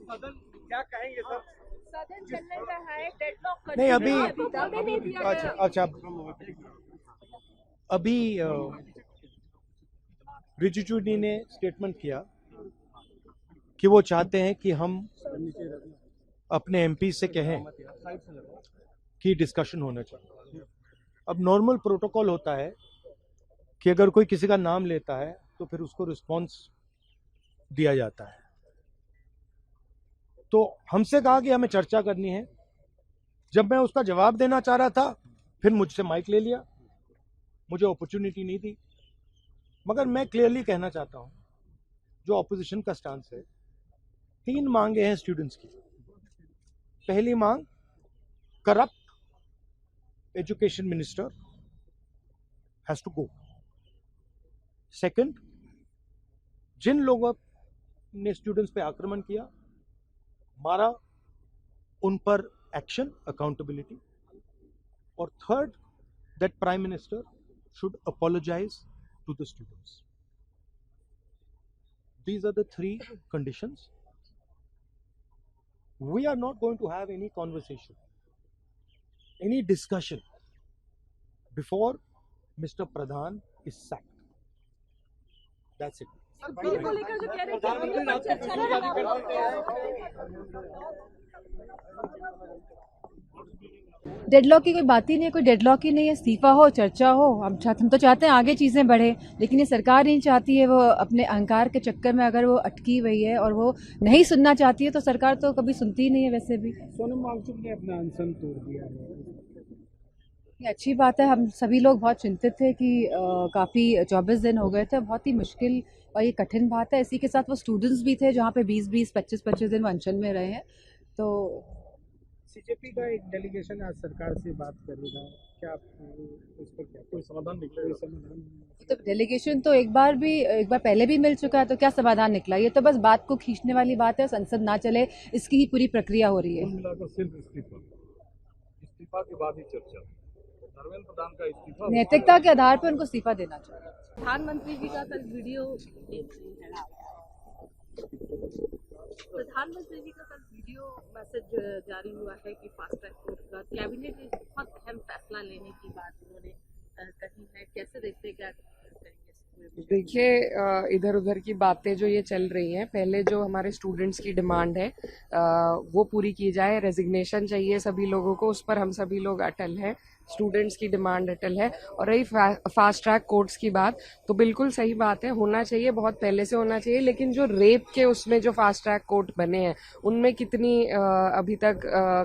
सदन क्या कहेंगे सर? सदन चलने का है, डेडलॉक नहीं अभी नहीं दिया अच्छा अभी रिजिजू जी ने स्टेटमेंट किया कि वो चाहते हैं कि हम अपने एमपी से कहें कि डिस्कशन होना चाहिए। अब नॉर्मल प्रोटोकॉल होता है कि अगर कोई किसी का नाम लेता है तो फिर उसको रिस्पांस दिया जाता है। तो हमसे कहा कि हमें चर्चा करनी है। जब मैं उसका जवाब देना चाह रहा था फिर मुझसे माइक ले लिया, मुझे अपॉर्चुनिटी नहीं दी। मगर मैं क्लियरली कहना चाहता हूं जो ऑपोजिशन का स्टांस है, 3 मांगे हैं स्टूडेंट्स की। पहली मांग, corrupt education minister has to go. Second, जिन लोगों ने स्टूडेंट्स पे आक्रमण किया, मारा, उन पर एक्शन, अकाउंटेबिलिटी। और third, that prime minister should apologize to the students. These are the 3 conditions. We are not going to have any conversation, any discussion before Mr. Pradhan is sacked. That's it. Bill को लेकर जो कह रहे deadlock की कोई बात ही नहीं है, कोई डेडलॉक ही नहीं है। इस्तीफा हो, चर्चा हो। हम तो चाहते हैं आगे चीज़ें बढ़े, लेकिन ये सरकार नहीं चाहती है। वो अपने अहंकार के चक्कर में अगर वो अटकी हुई है और वो नहीं सुनना चाहती है तो सरकार तो कभी सुनती ही नहीं है। वैसे भी सोनम वांगचुक ने अपना अनशन तोड़ दिया है। ये अच्छी बात है। हम सभी लोग बहुत चिंतित थे कि काफ़ी 24 दिन हो गए थे। बहुत ही मुश्किल और ये कठिन बात है। इसी के साथ वो स्टूडेंट्स भी थे जहाँ पे 20-20, 25-25 दिन वो अनशन में रहे हैं। तो सीजेपी का एक डेलीगेशन आज सरकार से बात करेगा, क्या उस पर क्या कोई समाधान निकलेगा? तो डेलीगेशन तो एक बार पहले भी मिल चुका है, तो क्या समाधान निकला? ये तो बस बात को खींचने वाली बात है। संसद ना चले, इसकी ही पूरी प्रक्रिया हो रही है। मिलाकर सिर्फ इस्तीफा के बाद ही चर्चा। धर्मेंद्र प्रधान का इस्तीफा नैतिकता के आधार पर उनको इस्तीफा देना चाहिए। प्रधानमंत्री जी का कल वीडियो मैसेज जारी हुआ है कि फास्ट ट्रैक कोर्ट का कैबिनेट ने बहुत अहम फैसला लेने की बात उन्होंने कही है। कैसे देखते हैं, क्या करेंगे? देखिए, इधर उधर की बातें जो ये चल रही हैं, पहले जो हमारे स्टूडेंट्स की डिमांड है वो पूरी की जाए। रेजिग्नेशन चाहिए सभी लोगों को, उस पर हम सभी लोग अटल हैं। स्टूडेंट्स की डिमांड अटल है। और रही फास्ट ट्रैक कोर्ट्स की बात, तो बिल्कुल सही बात है, होना चाहिए, बहुत पहले से होना चाहिए। लेकिन जो रेप के उसमें जो फास्ट ट्रैक कोर्ट बने हैं उनमें कितनी अभी तक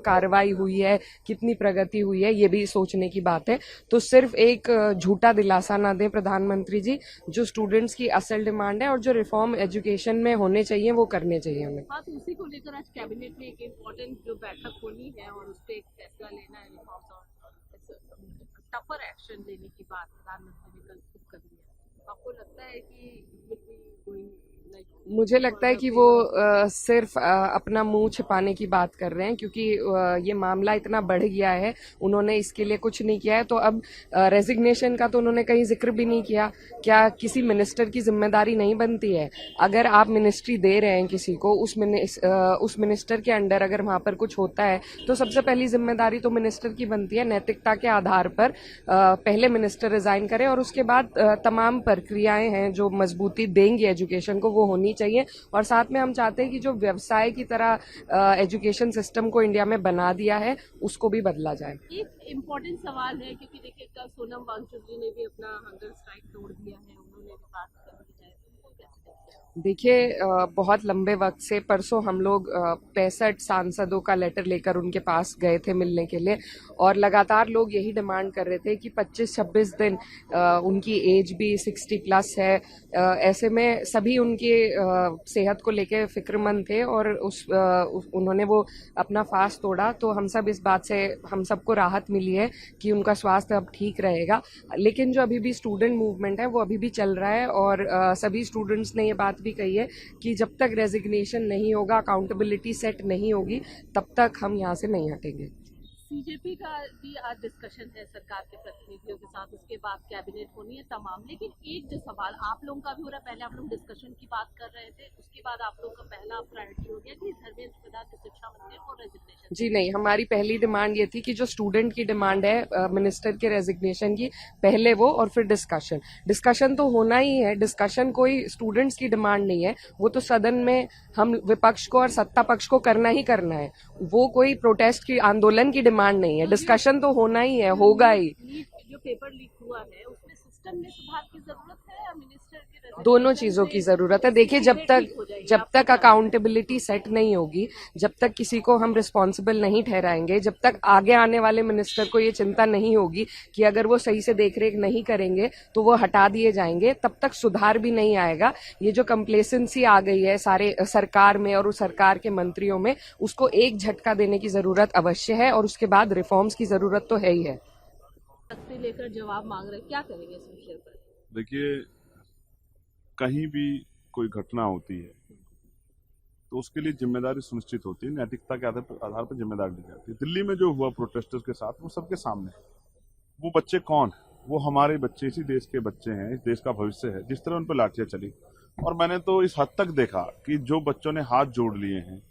कार्रवाई हुई है, कितनी प्रगति हुई है, ये भी सोचने की बात है। तो सिर्फ एक झूठा दिलासा ना दें प्रधानमंत्री जी। जो स्टूडेंट्स की असल डिमांड है और जो रिफॉर्म एजुकेशन में होने चाहिए वो करने चाहिए हमें। हाँ, तो उसी को लेकर आज कैबिनेट में एक इम्पोर्टेंट जो बैठक होनी है और उस पर एक फैसला लेना है, रिफॉर्म्स और टफर एक्शन लेने की बात प्रधानमंत्री ने कल खुद कर दिया। आपको लगता है कि मुझे लगता है कि वो सिर्फ अपना मुंह छिपाने की बात कर रहे हैं, क्योंकि ये मामला इतना बढ़ गया है। उन्होंने इसके लिए कुछ नहीं किया है। तो अब रेजिग्नेशन का तो उन्होंने कहीं जिक्र भी नहीं किया। क्या किसी मिनिस्टर की जिम्मेदारी नहीं बनती है? अगर आप मिनिस्ट्री दे रहे हैं किसी को, उस मिनिस्टर के अंडर अगर वहाँ पर कुछ होता है तो सबसे पहली जिम्मेदारी तो मिनिस्टर की बनती है। नैतिकता के आधार पर पहले मिनिस्टर रिजाइन करें और उसके बाद तमाम प्रक्रियाएं हैं जो मजबूती देंगी एजुकेशन को, वो होनी चाहिए। और साथ में हम चाहते हैं कि जो व्यवसाय की तरह एजुकेशन सिस्टम को इंडिया में बना दिया है उसको भी बदला जाए। एक इम्पोर्टेंट सवाल है, क्योंकि देखिए कल सोनम वांगचुक जी ने भी अपना हंगर स्ट्राइक तोड़ दिया है, उन्होंने भी बात कर दी है। देखिए, बहुत लंबे वक्त से परसों हम लोग 65 सांसदों का लेटर लेकर उनके पास गए थे मिलने के लिए, और लगातार लोग यही डिमांड कर रहे थे कि 25-26 दिन, उनकी एज भी 60 प्लस है। ऐसे में सभी उनकी सेहत को लेके फिक्रमंद थे और उन्होंने वो अपना फास्ट तोड़ा। तो हम सब इस बात से, हम सबको राहत मिली है कि उनका स्वास्थ्य अब ठीक रहेगा। लेकिन जो अभी भी स्टूडेंट मूवमेंट है वो अभी भी चल रहा है, और सभी स्टूडेंट्स ने ये बात भी कही है कि जब तक रेजिग्नेशन नहीं होगा, अकाउंटेबिलिटी सेट नहीं होगी, तब तक हम यहाँ से नहीं हटेंगे। सीजेपी का भी आज डिस्कशन है सरकार के प्रतिनिधियों के साथ, उसके बाद कैबिनेट होनी है तमाम। लेकिन एक जो सवाल आप लोगों का भी हो रहा है, पहले आप लोग डिस्कशन की बात कर रहे थे, उसके बाद आप लोगों का पहला प्रायोरिटी हो गया कि धर्मेंद्र प्रधान जो शिक्षा मंत्री वो रेजिग्नेशन। जी नहीं, हमारी पहली डिमांड ये थी कि जो स्टूडेंट की डिमांड है मिनिस्टर के रेजिग्नेशन की, पहले वो और फिर डिस्कशन तो होना ही है। डिस्कशन कोई स्टूडेंट्स की डिमांड नहीं है, वो तो सदन में हम विपक्ष को और सत्ता पक्ष को करना ही करना है। वो कोई प्रोटेस्ट की आंदोलन की डिमांड नहीं है। डिस्कशन तो होना ही है, होगा ही। जो पेपर लीक हुआ है उसमें सिस्टम में सुधार की जरूरत है या मिनिस्टर के दोनों चीजों की जरूरत है। देखिए, जब तक अकाउंटेबिलिटी सेट नहीं होगी, जब तक किसी को हम रिस्पॉन्सिबल नहीं ठहराएंगे, जब तक आगे आने वाले मिनिस्टर को ये चिंता नहीं होगी कि अगर वो सही से देखरेख नहीं करेंगे तो वो हटा दिए जाएंगे, तब तक सुधार भी नहीं आएगा। ये जो कंप्लेसेंसी आ गई है सारे सरकार में और उस सरकार के मंत्रियों में, उसको एक झटका देने की जरूरत अवश्य है और उसके बाद रिफॉर्म्स की जरूरत तो है ही है। से लेकर जवाब मांग रहे हैं, क्या करेंगे इस विषय पर? देखिए, कहीं भी कोई घटना होती है तो उसके लिए जिम्मेदारी सुनिश्चित होती है, नैतिकता के आधार पर जिम्मेदारी ली जाती है। दिल्ली में जो हुआ प्रोटेस्टर्स के साथ, वो सबके सामने, वो बच्चे कौन है? वो हमारे बच्चे, इसी देश के बच्चे हैं, इस देश का भविष्य है। जिस तरह उन पर लाठियां चली, और मैंने तो इस हद तक देखा कि जो बच्चों ने हाथ जोड़ लिए हैं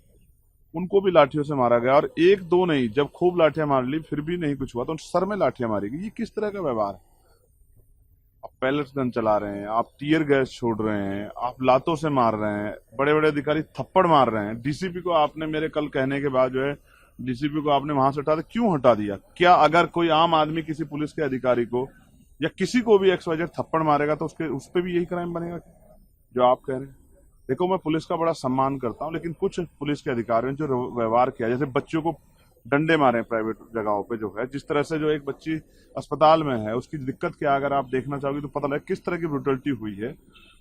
उनको भी लाठियों से मारा गया, और एक दो नहीं, जब खूब लाठियां मार ली फिर भी नहीं कुछ हुआ तो उन सर में लाठियां मारी गई। ये किस तरह का व्यवहार है? आप पैलेट्स गन चला रहे हैं, आप टीयर गैस छोड़ रहे हैं, आप लातों से मार रहे हैं, बड़े बड़े अधिकारी थप्पड़ मार रहे हैं। डीसीपी को आपने, मेरे कल कहने के बाद जो है, डीसीपी को आपने वहां से हटा दिया। क्यों हटा दिया? क्या अगर कोई आम आदमी किसी पुलिस के अधिकारी को या किसी को भी XYZ थप्पड़ मारेगा तो उस पर भी यही क्राइम बनेगा जो आप कह रहे हैं? देखो, मैं पुलिस का बड़ा सम्मान करता हूं, लेकिन कुछ पुलिस के अधिकारियों ने जो व्यवहार किया, जैसे बच्चों को डंडे मारे प्राइवेट जगहों पे, जो है जिस तरह से, जो एक बच्ची अस्पताल में है उसकी दिक्कत क्या, अगर आप देखना चाहोगे तो पता लगे किस तरह की ब्रुटलिटी हुई है,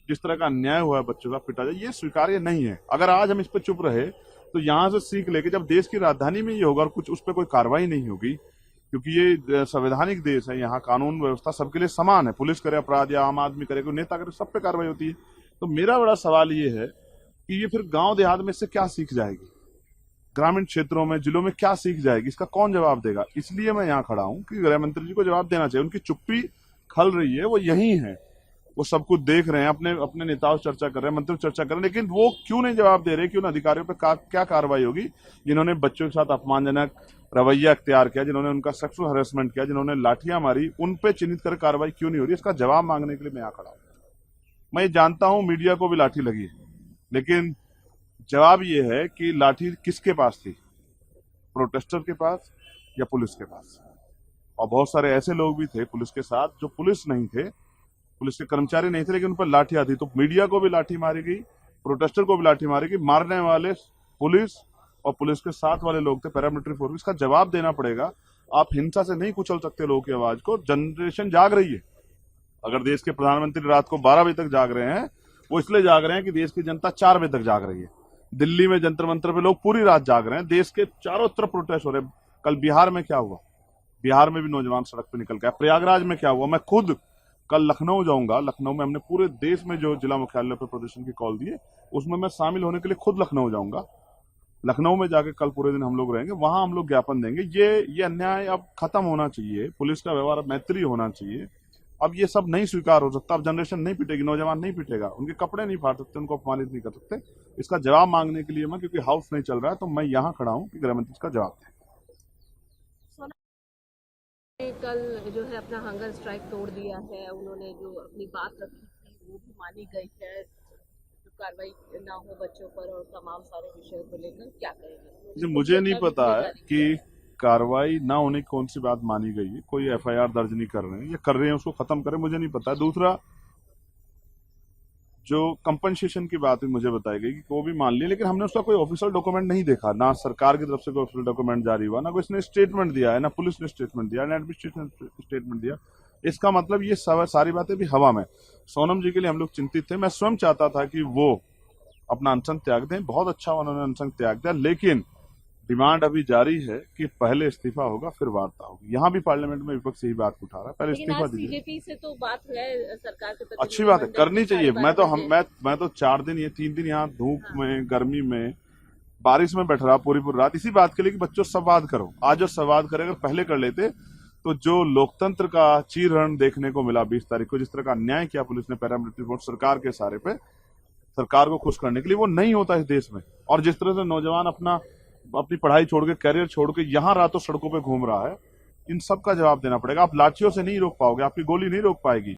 जिस तरह का अन्याय हुआ है, बच्चों का पिटा जाए, ये स्वीकार्य नहीं है। अगर आज हम इस पर चुप रहे तो यहाँ से सीख लेके जब देश की राजधानी में ये होगा और कुछ उस पर कोई कार्रवाई नहीं होगी, क्योंकि ये संवैधानिक देश है, यहाँ कानून व्यवस्था सबके लिए समान है, पुलिस करे अपराध या आम आदमी करे, कोई नेता करे, सब पे कार्रवाई होती है। तो मेरा बड़ा सवाल ये है कि ये फिर गांव देहात में से क्या सीख जाएगी, ग्रामीण क्षेत्रों में, जिलों में क्या सीख जाएगी, इसका कौन जवाब देगा? इसलिए मैं यहाँ खड़ा हूँ कि गृह मंत्री जी को जवाब देना चाहिए। उनकी चुप्पी खल रही है, वो यही है, वो सब कुछ देख रहे हैं, अपने नेताओं से चर्चा कर रहे हैं, मंत्री चर्चा कर रहे हैं, लेकिन वो क्यों नहीं जवाब दे रहे कि उन अधिकारियों पर क्या कार्रवाई होगी जिन्होंने बच्चों के साथ अपमानजनक रवैया अख्तियार किया, जिन्होंने उनका सेक्सुअल हरेसमेंट किया, जिन्होंने लाठियां मारी, उन पे चिन्हित कर कार्रवाई क्यों नहीं हो रही? इसका जवाब मांगने के लिए मैं यहाँ खड़ा हूँ। मैं जानता हूं मीडिया को भी लाठी लगी है, लेकिन जवाब ये है कि लाठी किसके पास थी, प्रोटेस्टर के पास या पुलिस के पास? और बहुत सारे ऐसे लोग भी थे पुलिस के साथ जो पुलिस नहीं थे, पुलिस के कर्मचारी नहीं थे, लेकिन उन पर लाठियां थी। तो मीडिया को भी लाठी मारी गई, प्रोटेस्टर को भी लाठी मारी गई। मारने वाले पुलिस और पुलिस के साथ वाले लोग थे, पैरामिलिट्री फोर्स। इसका जवाब देना पड़ेगा। आप हिंसा से नहीं कुचल सकते लोगों की आवाज को। जनरेशन जाग रही है। अगर देश के प्रधानमंत्री रात को 12 बजे तक जाग रहे हैं, वो इसलिए जाग रहे हैं कि देश की जनता 4 बजे तक जाग रही है। दिल्ली में जंतर मंतर पे लोग पूरी रात जाग रहे हैं। देश के चारों तरफ प्रोटेस्ट हो रहे हैं। कल बिहार में क्या हुआ? बिहार में भी नौजवान सड़क पे निकल गया। प्रयागराज में क्या हुआ? मैं खुद कल लखनऊ जाऊंगा। लखनऊ में हमने पूरे देश में जो जिला मुख्यालय पर प्रदर्शन की कॉल दी है, उसमें मैं शामिल होने के लिए खुद लखनऊ जाऊंगा। लखनऊ में जाके कल पूरे दिन हम लोग रहेंगे, वहां हम लोग ज्ञापन देंगे। ये अन्याय अब खत्म होना चाहिए। पुलिस का व्यवहार अब मैत्री होना चाहिए। अब ये सब नहीं स्वीकार हो सकता। अब जनरेशन नहीं पिटेगी, नौजवान नहीं पिटेगा, उनके कपड़े नहीं फाड़ सकते, उनको अपमानित नहीं कर सकते। इसका जवाब मांगने के लिए मैं, क्योंकि हाउस नहीं चल रहा है, तो मैं यहाँ खड़ा हूँ कि गृह मंत्री इसका जवाब दें। कल जो है अपना हंगर स्ट्राइक तोड़ दिया है। उन्होंने जो अपनी बात रखी थी वो भी मानी गई है, जो कार्रवाई ना हो बच्चों पर और तमाम सारे विषयों को लेकर। क्या कहेंगे? मुझे नहीं पता है कि कार्रवाई ना होने की कौन सी बात मानी गई है। कोई FIR दर्ज नहीं कर रहे हैं या कर रहे हैं, उसको खत्म करें, मुझे नहीं पता। दूसरा, जो कंपनसेशन की बात मुझे बताई गई कि वो भी मान लिया, लेकिन हमने उसका कोई ऑफिशियल डॉक्यूमेंट नहीं देखा। ना सरकार की तरफ से कोई ऑफिशियल डॉक्यूमेंट जारी हुआ, ना कोई इसने स्टेटमेंट दिया है, ना पुलिस ने स्टेटमेंट दिया, ना एडमिनिस्ट्रेशन स्टेटमेंट दिया। इसका मतलब ये सारी बातें भी हवा में। सोनम जी के लिए हम लोग चिंतित थे। मैं स्वयं चाहता था कि वो अपना अनशन त्याग दें। बहुत अच्छा उन्होंने अनशन त्याग दिया, लेकिन डिमांड अभी जारी है कि पहले इस्तीफा होगा फिर वार्ता होगी। यहाँ भी पार्लियामेंट में विपक्ष यही बात उठा रहा है, पहले इस्तीफा दीजिए। बीजेपी से तो बात है सरकार के, अच्छी बात है, करनी चाहिए। मैं तो 4 दिन, ये 3 दिन यहाँ धूप में, गर्मी में बारिश में बैठ रहा पूरी रात इसी बात के लिए कि बच्चों संवाद करो। आज जो संवाद करे अगर पहले कर लेते तो जो लोकतंत्र का चीरहरण देखने को मिला 20 तारीख को, जिस तरह का अन्याय किया पुलिस ने पैरामिलिट्री फोर्स सरकार के सारे पे, सरकार को खुश करने के लिए, वो नहीं होता इस देश में। और जिस तरह से नौजवान अपनी पढ़ाई छोड़ के, कैरियर छोड़ के यहाँ रातों सड़कों पे घूम रहा है, इन सब का जवाब देना पड़ेगा। आप लाठियों से नहीं रोक पाओगे, आपकी गोली नहीं रोक पाएगी।